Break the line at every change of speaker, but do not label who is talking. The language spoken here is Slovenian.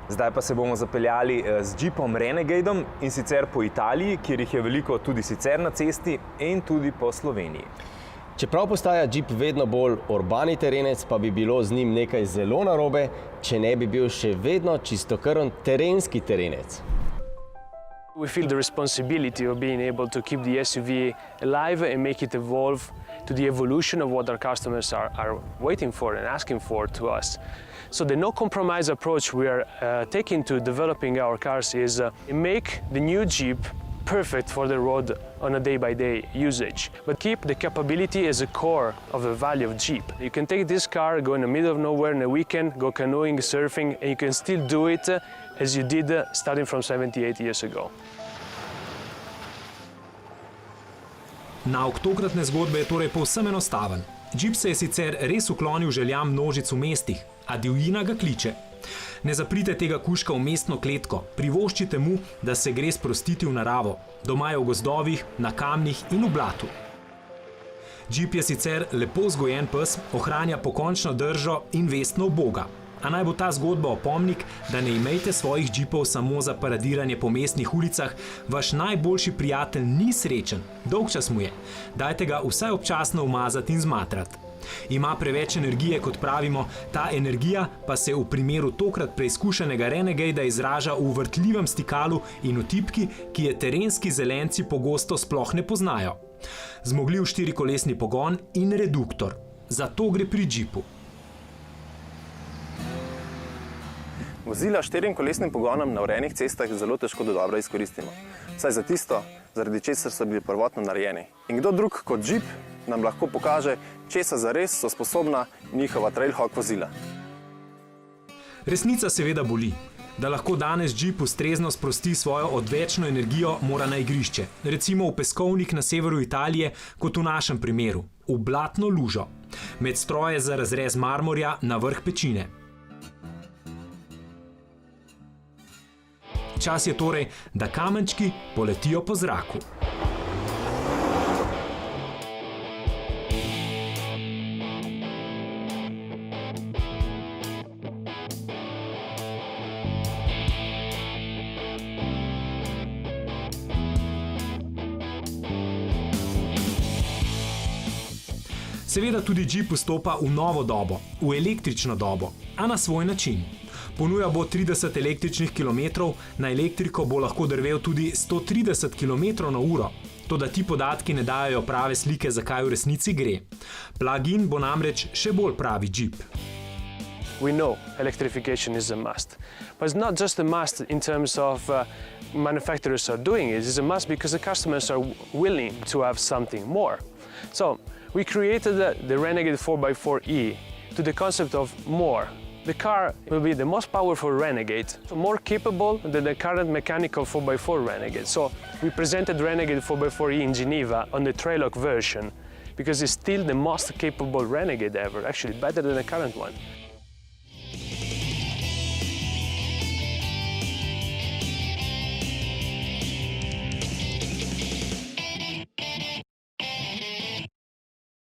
Zdaj pa se bomo zapeljali z Jeepom Renegadeom in sicer po Italiji, kjer jih je veliko tudi sicer na cesti in tudi po Sloveniji.
Čeprav postaja Jeep vedno bolj urbani terenec, pa bi bilo z njim nekaj zelo narobe, če ne bi bil še vedno čistokrvn terenski terenec.
We feel the responsibility of being able to keep the SUV alive and make it evolve to the evolution of what our customers are waiting for and asking for to us. So the no-compromise approach we are taking to developing our cars is make the new Jeep perfect for the road on a day-by-day usage, but keep the capability as a core of the value of Jeep. You can take this car, go in the middle of nowhere in a weekend, go canoeing, surfing, and you can still do it as you did starting from 78 years ago.
Nauk tokratne zgodbe je torej povsem enostaven. Jeep se je sicer res uklonil željam množic v mestih, a divjina ga kliče. Ne zaprite tega kužka v mestno kletko, privoščite mu, da se gre sprostiti v naravo, doma je v gozdovih, na kamnih in v blatu. Jeep je sicer lepo vzgojen pes, ohranja pokončno držo in vestno uboga. A naj bo ta zgodba opomnik, da ne imejte svojih Jeepov samo za paradiranje po mestnih ulicah, vaš najboljši prijatelj ni srečen, dolgčas mu je. Dajte ga vsaj občasno umazati in zmatrati. Ima preveč energije, kot pravimo, ta energija pa se v primeru tokrat preizkušenega Renegada izraža v vrtljivem stikalu in v tipki, ki je terenski zelenci pogosto sploh ne poznajo. Zmogljiv štirikolesni pogon in reduktor. Za to gre pri Jeepu.
Vozila s štirikolesnim pogonom na urejenih cestah zelo težko dobro izkoristimo. Saj za tisto, zaradi česar so bili prvotno narejeni. In kdo drug kot Jeep nam lahko pokaže, česa zares so sposobna njihova trailhawk vozila.
Resnica seveda boli. Da lahko danes Jeep ustrezno sprosti svojo odvečno energijo, mora na igrišče. Recimo v peskovnik na severu Italije, kot v našem primeru, v blatno lužo. Med stroje za razrez marmorja na vrh pečine. Čas je torej, da kamenčki poletijo po zraku. Seveda tudi Jeep vstopa v novo dobo, v električno dobo, a na svoj način. Ponuja bo 30 električnih kilometrov, na elektriko bo lahko drvel tudi 130 km/h. Toda ti podatki ne dajo prave slike, zakaj v resnici gre. Plug-in bo namreč še bolj pravi Jeep.
We know electrification is a must, but it's not just a must in terms of manufacturers are doing it. It's a must because the customers are willing to have something more. So we created the Renegade 4x4e to the concept of more. The car will be the most powerful Renegade, more capable than the current mechanical 4x4 Renegade. So we presented Renegade 4x4e in Geneva on the Trailhawk version because it's still the most capable Renegade ever, actually better than the current one.